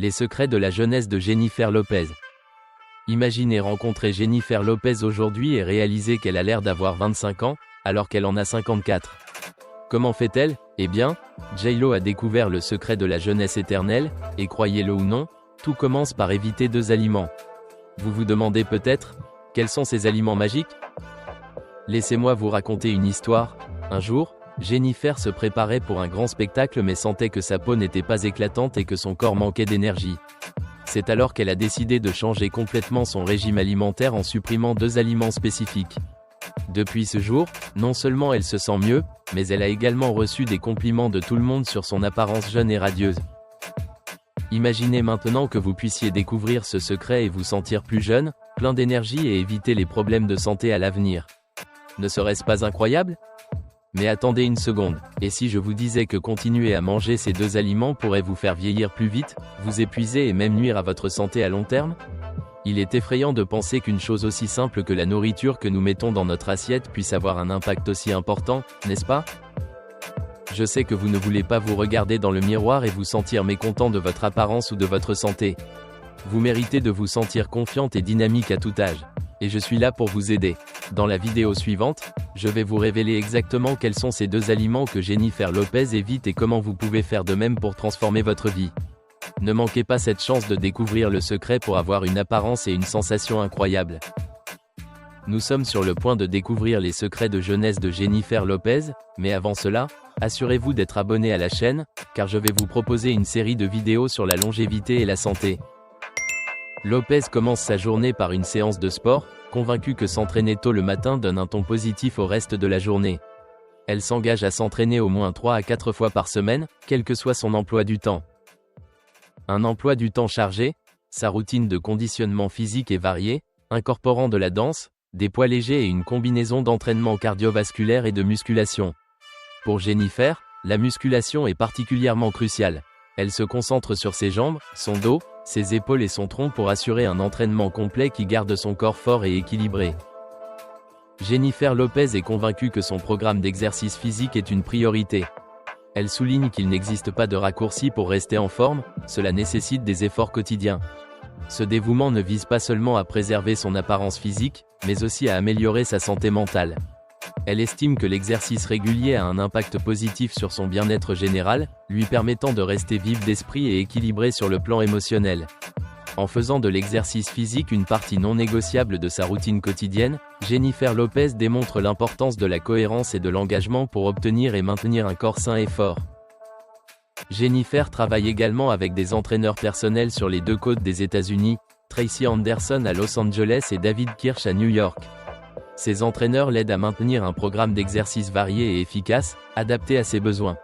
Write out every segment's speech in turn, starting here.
Les secrets de la jeunesse de Jennifer Lopez. Imaginez rencontrer Jennifer Lopez aujourd'hui et réaliser qu'elle a l'air d'avoir 25 ans, alors qu'elle en a 54. Comment fait-elle? Eh bien, J-Lo a découvert le secret de la jeunesse éternelle, et croyez-le ou non, tout commence par éviter 2 aliments. Vous vous demandez peut-être, quels sont ces aliments magiques? Laissez-moi vous raconter une histoire. Un jour, Jennifer se préparait pour un grand spectacle mais sentait que sa peau n'était pas éclatante et que son corps manquait d'énergie. C'est alors qu'elle a décidé de changer complètement son régime alimentaire en supprimant 2 aliments spécifiques. Depuis ce jour, non seulement elle se sent mieux, mais elle a également reçu des compliments de tout le monde sur son apparence jeune et radieuse. Imaginez maintenant que vous puissiez découvrir ce secret et vous sentir plus jeune, plein d'énergie et éviter les problèmes de santé à l'avenir. Ne serait-ce pas incroyable? Mais attendez une seconde, et si je vous disais que continuer à manger ces 2 aliments pourrait vous faire vieillir plus vite, vous épuiser et même nuire à votre santé à long terme? Il est effrayant de penser qu'une chose aussi simple que la nourriture que nous mettons dans notre assiette puisse avoir un impact aussi important, n'est-ce pas? Je sais que vous ne voulez pas vous regarder dans le miroir et vous sentir mécontent de votre apparence ou de votre santé. Vous méritez de vous sentir confiante et dynamique à tout âge. Et je suis là pour vous aider. Dans la vidéo suivante, je vais vous révéler exactement quels sont ces 2 aliments que Jennifer Lopez évite et comment vous pouvez faire de même pour transformer votre vie. Ne manquez pas cette chance de découvrir le secret pour avoir une apparence et une sensation incroyables. Nous sommes sur le point de découvrir les secrets de jeunesse de Jennifer Lopez, mais avant cela, assurez-vous d'être abonné à la chaîne, car je vais vous proposer une série de vidéos sur la longévité et la santé. Lopez commence sa journée par une séance de sport, convaincue que s'entraîner tôt le matin donne un ton positif au reste de la journée. Elle s'engage à s'entraîner au moins 3 à 4 fois par semaine, quel que soit son emploi du temps. Un emploi du temps chargé, sa routine de conditionnement physique est variée, incorporant de la danse, des poids légers et une combinaison d'entraînement cardiovasculaire et de musculation. Pour Jennifer, la musculation est particulièrement cruciale. Elle se concentre sur ses jambes, son dos, ses épaules et son tronc pour assurer un entraînement complet qui garde son corps fort et équilibré. Jennifer Lopez est convaincue que son programme d'exercice physique est une priorité. Elle souligne qu'il n'existe pas de raccourci pour rester en forme, cela nécessite des efforts quotidiens. Ce dévouement ne vise pas seulement à préserver son apparence physique, mais aussi à améliorer sa santé mentale. Elle estime que l'exercice régulier a un impact positif sur son bien-être général, lui permettant de rester vive d'esprit et équilibrée sur le plan émotionnel. En faisant de l'exercice physique une partie non négociable de sa routine quotidienne, Jennifer Lopez démontre l'importance de la cohérence et de l'engagement pour obtenir et maintenir un corps sain et fort. Jennifer travaille également avec des entraîneurs personnels sur les 2 côtes des États-Unis, Tracy Anderson à Los Angeles et David Kirsch à New York. Ces entraîneurs l'aident à maintenir un programme d'exercice varié et efficace, adapté à ses besoins.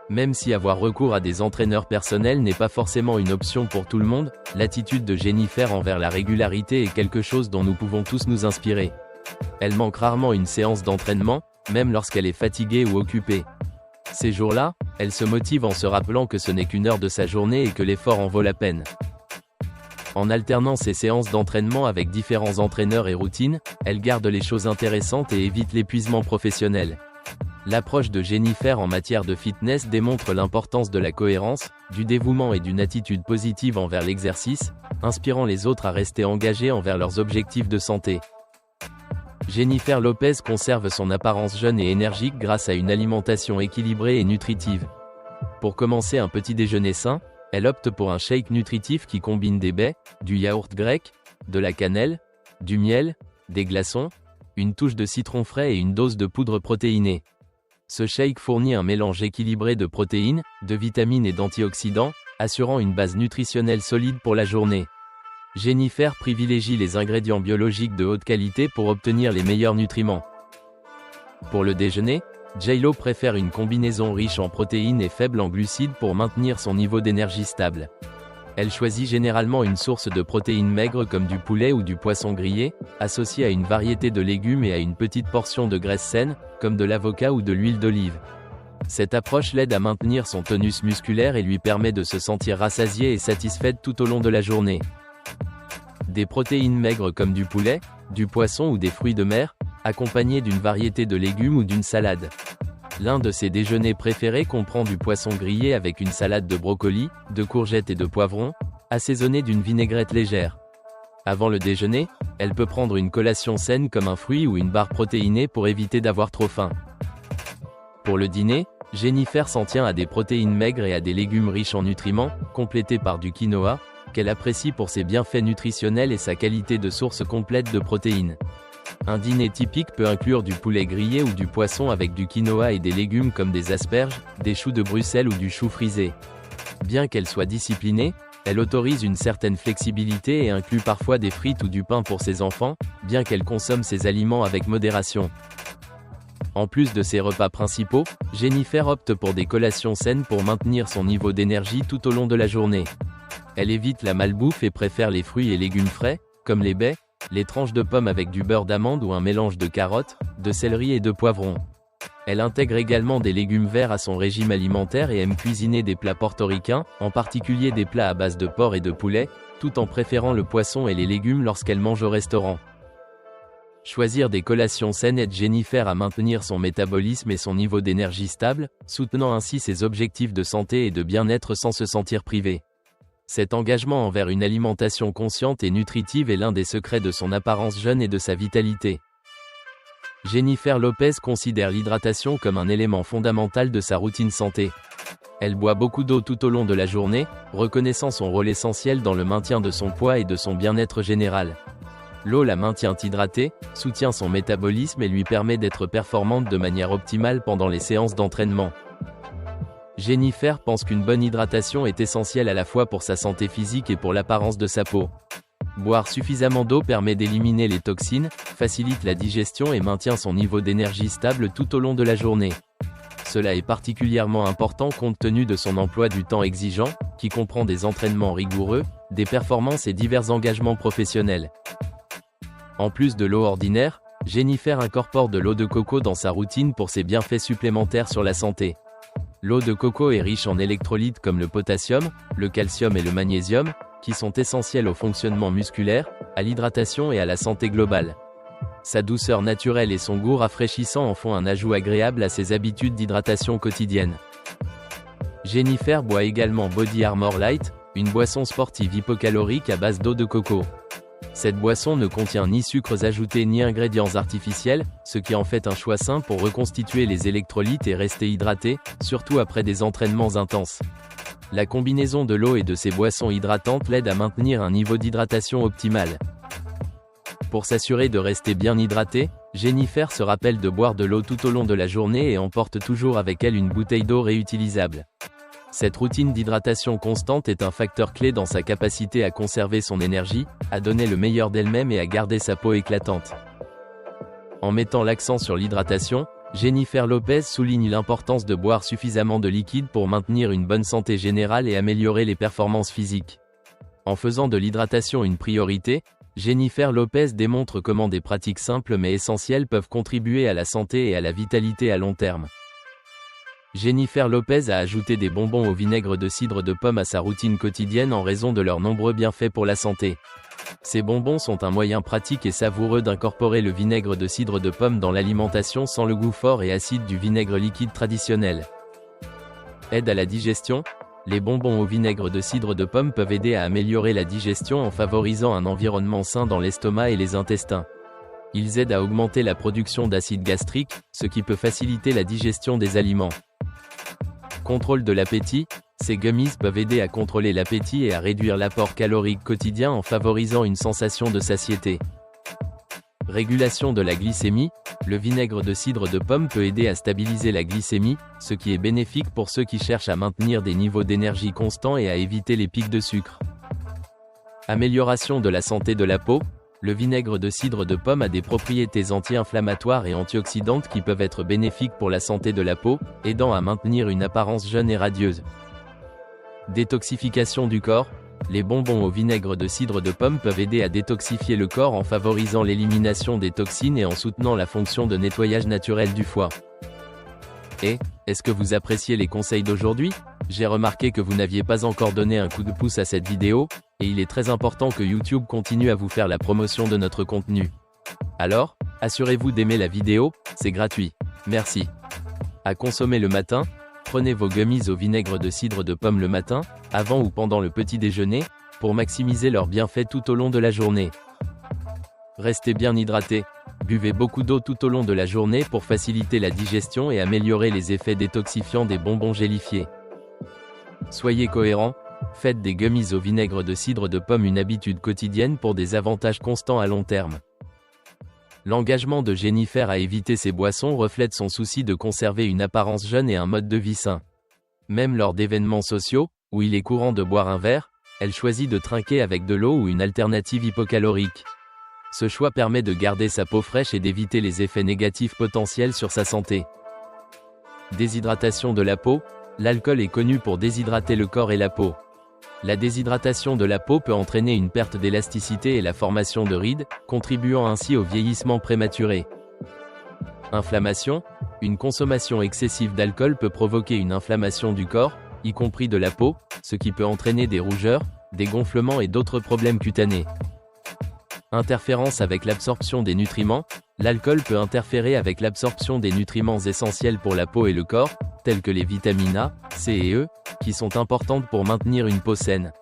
Même si avoir recours à des entraîneurs personnels n'est pas forcément une option pour tout le monde, l'attitude de Jennifer envers la régularité est quelque chose dont nous pouvons tous nous inspirer. Elle manque rarement une séance d'entraînement, même lorsqu'elle est fatiguée ou occupée. Ces jours-là, elle se motive en se rappelant que ce n'est qu'1 heure de sa journée et que l'effort en vaut la peine. En alternant ses séances d'entraînement avec différents entraîneurs et routines, elle garde les choses intéressantes et évite l'épuisement professionnel. L'approche de Jennifer en matière de fitness démontre l'importance de la cohérence, du dévouement et d'une attitude positive envers l'exercice, inspirant les autres à rester engagés envers leurs objectifs de santé. Jennifer Lopez conserve son apparence jeune et énergique grâce à une alimentation équilibrée et nutritive. Pour commencer un petit déjeuner sain, elle opte pour un shake nutritif qui combine des baies, du yaourt grec, de la cannelle, du miel, des glaçons, une touche de citron frais et une dose de poudre protéinée. Ce shake fournit un mélange équilibré de protéines, de vitamines et d'antioxydants, assurant une base nutritionnelle solide pour la journée. Jennifer privilégie les ingrédients biologiques de haute qualité pour obtenir les meilleurs nutriments. Pour le déjeuner, J-Lo préfère une combinaison riche en protéines et faible en glucides pour maintenir son niveau d'énergie stable. Elle choisit généralement une source de protéines maigres comme du poulet ou du poisson grillé, associée à une variété de légumes et à une petite portion de graisse saine, comme de l'avocat ou de l'huile d'olive. Cette approche l'aide à maintenir son tonus musculaire et lui permet de se sentir rassasiée et satisfaite tout au long de la journée. Des protéines maigres comme du poulet, du poisson ou des fruits de mer, accompagnés d'une variété de légumes ou d'une salade. L'un de ses déjeuners préférés comprend du poisson grillé avec une salade de brocolis, de courgettes et de poivrons, assaisonnée d'une vinaigrette légère. Avant le déjeuner, elle peut prendre une collation saine comme un fruit ou une barre protéinée pour éviter d'avoir trop faim. Pour le dîner, Jennifer s'en tient à des protéines maigres et à des légumes riches en nutriments, complétés par du quinoa, qu'elle apprécie pour ses bienfaits nutritionnels et sa qualité de source complète de protéines. Un dîner typique peut inclure du poulet grillé ou du poisson avec du quinoa et des légumes comme des asperges, des choux de Bruxelles ou du chou frisé. Bien qu'elle soit disciplinée, elle autorise une certaine flexibilité et inclut parfois des frites ou du pain pour ses enfants, bien qu'elle consomme ces aliments avec modération. En plus de ses repas principaux, Jennifer opte pour des collations saines pour maintenir son niveau d'énergie tout au long de la journée. Elle évite la malbouffe et préfère les fruits et légumes frais, comme les baies, les tranches de pommes avec du beurre d'amande ou un mélange de carottes, de céleri et de poivrons. Elle intègre également des légumes verts à son régime alimentaire et aime cuisiner des plats portoricains, en particulier des plats à base de porc et de poulet, tout en préférant le poisson et les légumes lorsqu'elle mange au restaurant. Choisir des collations saines aide Jennifer à maintenir son métabolisme et son niveau d'énergie stable, soutenant ainsi ses objectifs de santé et de bien-être sans se sentir privée. Cet engagement envers une alimentation consciente et nutritive est l'un des secrets de son apparence jeune et de sa vitalité. Jennifer Lopez considère l'hydratation comme un élément fondamental de sa routine santé. Elle boit beaucoup d'eau tout au long de la journée, reconnaissant son rôle essentiel dans le maintien de son poids et de son bien-être général. L'eau la maintient hydratée, soutient son métabolisme et lui permet d'être performante de manière optimale pendant les séances d'entraînement. Jennifer pense qu'une bonne hydratation est essentielle à la fois pour sa santé physique et pour l'apparence de sa peau. Boire suffisamment d'eau permet d'éliminer les toxines, facilite la digestion et maintient son niveau d'énergie stable tout au long de la journée. Cela est particulièrement important compte tenu de son emploi du temps exigeant, qui comprend des entraînements rigoureux, des performances et divers engagements professionnels. En plus de l'eau ordinaire, Jennifer incorpore de l'eau de coco dans sa routine pour ses bienfaits supplémentaires sur la santé. L'eau de coco est riche en électrolytes comme le potassium, le calcium et le magnésium, qui sont essentiels au fonctionnement musculaire, à l'hydratation et à la santé globale. Sa douceur naturelle et son goût rafraîchissant en font un ajout agréable à ses habitudes d'hydratation quotidienne. Jennifer boit également Body Armor Light, une boisson sportive hypocalorique à base d'eau de coco. Cette boisson ne contient ni sucres ajoutés ni ingrédients artificiels, ce qui en fait un choix sain pour reconstituer les électrolytes et rester hydraté, surtout après des entraînements intenses. La combinaison de l'eau et de ces boissons hydratantes l'aide à maintenir un niveau d'hydratation optimal. Pour s'assurer de rester bien hydraté, Jennifer se rappelle de boire de l'eau tout au long de la journée et emporte toujours avec elle une bouteille d'eau réutilisable. Cette routine d'hydratation constante est un facteur clé dans sa capacité à conserver son énergie, à donner le meilleur d'elle-même et à garder sa peau éclatante. En mettant l'accent sur l'hydratation, Jennifer Lopez souligne l'importance de boire suffisamment de liquide pour maintenir une bonne santé générale et améliorer les performances physiques. En faisant de l'hydratation une priorité, Jennifer Lopez démontre comment des pratiques simples mais essentielles peuvent contribuer à la santé et à la vitalité à long terme. Jennifer Lopez a ajouté des bonbons au vinaigre de cidre de pomme à sa routine quotidienne en raison de leurs nombreux bienfaits pour la santé. Ces bonbons sont un moyen pratique et savoureux d'incorporer le vinaigre de cidre de pomme dans l'alimentation sans le goût fort et acide du vinaigre liquide traditionnel. Aide à la digestion. Les bonbons au vinaigre de cidre de pomme peuvent aider à améliorer la digestion en favorisant un environnement sain dans l'estomac et les intestins. Ils aident à augmenter la production d'acide gastrique, ce qui peut faciliter la digestion des aliments. Contrôle de l'appétit. Ces gummies peuvent aider à contrôler l'appétit et à réduire l'apport calorique quotidien en favorisant une sensation de satiété. Régulation de la glycémie. Le vinaigre de cidre de pomme peut aider à stabiliser la glycémie, ce qui est bénéfique pour ceux qui cherchent à maintenir des niveaux d'énergie constants et à éviter les pics de sucre. Amélioration de la santé de la peau. Le vinaigre de cidre de pomme a des propriétés anti-inflammatoires et antioxydantes qui peuvent être bénéfiques pour la santé de la peau, aidant à maintenir une apparence jeune et radieuse. Détoxification du corps. Les bonbons au vinaigre de cidre de pomme peuvent aider à détoxifier le corps en favorisant l'élimination des toxines et en soutenant la fonction de nettoyage naturel du foie. Et, est-ce que vous appréciez les conseils d'aujourd'hui ? J'ai remarqué que vous n'aviez pas encore donné un coup de pouce à cette vidéo, et il est très important que YouTube continue à vous faire la promotion de notre contenu. Alors, assurez-vous d'aimer la vidéo, c'est gratuit. Merci. À consommer le matin. Prenez vos gummies au vinaigre de cidre de pomme le matin, avant ou pendant le petit déjeuner, pour maximiser leurs bienfaits tout au long de la journée. Restez bien hydraté. Buvez beaucoup d'eau tout au long de la journée pour faciliter la digestion et améliorer les effets détoxifiants des bonbons gélifiés. Soyez cohérent. Faites des gummies au vinaigre de cidre de pomme une habitude quotidienne pour des avantages constants à long terme. L'engagement de Jennifer à éviter ces boissons reflète son souci de conserver une apparence jeune et un mode de vie sain. Même lors d'événements sociaux, où il est courant de boire un verre, elle choisit de trinquer avec de l'eau ou une alternative hypocalorique. Ce choix permet de garder sa peau fraîche et d'éviter les effets négatifs potentiels sur sa santé. Déshydratation de la peau. L'alcool est connu pour déshydrater le corps et la peau. La déshydratation de la peau peut entraîner une perte d'élasticité et la formation de rides, contribuant ainsi au vieillissement prématuré. Inflammation. Une consommation excessive d'alcool peut provoquer une inflammation du corps, y compris de la peau, ce qui peut entraîner des rougeurs, des gonflements et d'autres problèmes cutanés. Interférence avec l'absorption des nutriments. L'alcool peut interférer avec l'absorption des nutriments essentiels pour la peau et le corps, tels que les vitamines A, C et E, qui sont importantes pour maintenir une peau saine.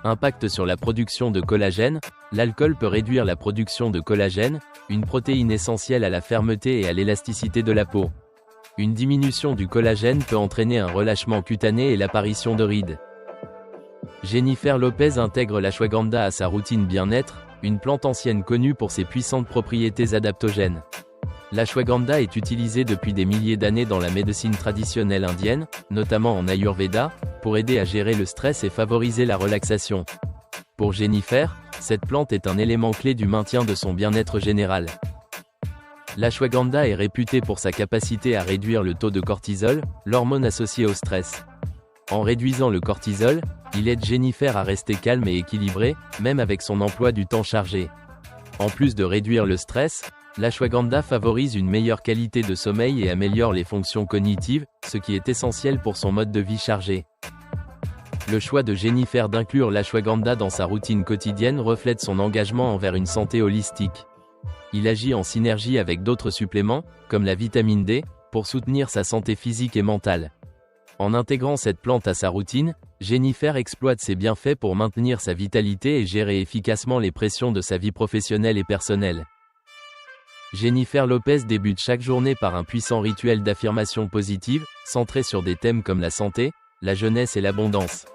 Impact sur la production de collagène. L'alcool peut réduire la production de collagène, une protéine essentielle à la fermeté et à l'élasticité de la peau. Une diminution du collagène peut entraîner un relâchement cutané et l'apparition de rides. Jennifer Lopez intègre l'ashwagandha à sa routine bien-être, une plante ancienne connue pour ses puissantes propriétés adaptogènes. L'ashwagandha est utilisée depuis des milliers d'années dans la médecine traditionnelle indienne, notamment en Ayurveda, pour aider à gérer le stress et favoriser la relaxation. Pour Jennifer, cette plante est un élément clé du maintien de son bien-être général. L'ashwagandha est réputée pour sa capacité à réduire le taux de cortisol, l'hormone associée au stress. En réduisant le cortisol, il aide Jennifer à rester calme et équilibrée, même avec son emploi du temps chargé. En plus de réduire le stress, l'ashwagandha favorise une meilleure qualité de sommeil et améliore les fonctions cognitives, ce qui est essentiel pour son mode de vie chargé. Le choix de Jennifer d'inclure l'ashwagandha dans sa routine quotidienne reflète son engagement envers une santé holistique. Il agit en synergie avec d'autres suppléments, comme la vitamine D, pour soutenir sa santé physique et mentale. En intégrant cette plante à sa routine, Jennifer exploite ses bienfaits pour maintenir sa vitalité et gérer efficacement les pressions de sa vie professionnelle et personnelle. Jennifer Lopez débute chaque journée par un puissant rituel d'affirmation positive, centré sur des thèmes comme la santé, la jeunesse et l'abondance.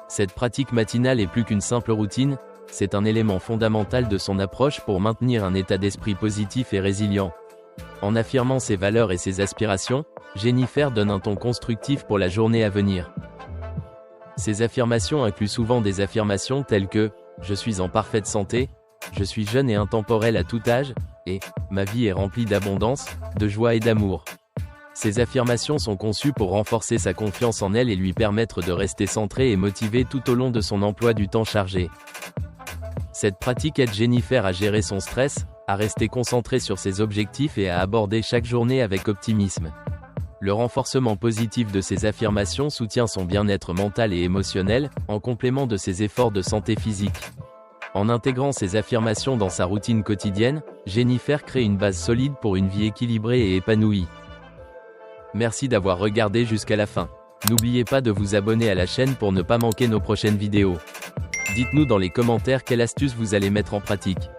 Cette pratique matinale est plus qu'une simple routine, c'est un élément fondamental de son approche pour maintenir un état d'esprit positif et résilient. En affirmant ses valeurs et ses aspirations, Jennifer donne un ton constructif pour la journée à venir. Ces affirmations incluent souvent des affirmations telles que « Je suis en parfaite santé »,« Je suis jeune et intemporel à tout âge » et « Ma vie est remplie d'abondance, de joie et d'amour ». Ces affirmations sont conçues pour renforcer sa confiance en elle et lui permettre de rester centrée et motivée tout au long de son emploi du temps chargé. Cette pratique aide Jennifer à gérer son stress, à rester concentrée sur ses objectifs et à aborder chaque journée avec optimisme. Le renforcement positif de ces affirmations soutient son bien-être mental et émotionnel, en complément de ses efforts de santé physique. En intégrant ces affirmations dans sa routine quotidienne, Jennifer crée une base solide pour une vie équilibrée et épanouie. Merci d'avoir regardé jusqu'à la fin. N'oubliez pas de vous abonner à la chaîne pour ne pas manquer nos prochaines vidéos. Dites-nous dans les commentaires quelle astuce vous allez mettre en pratique.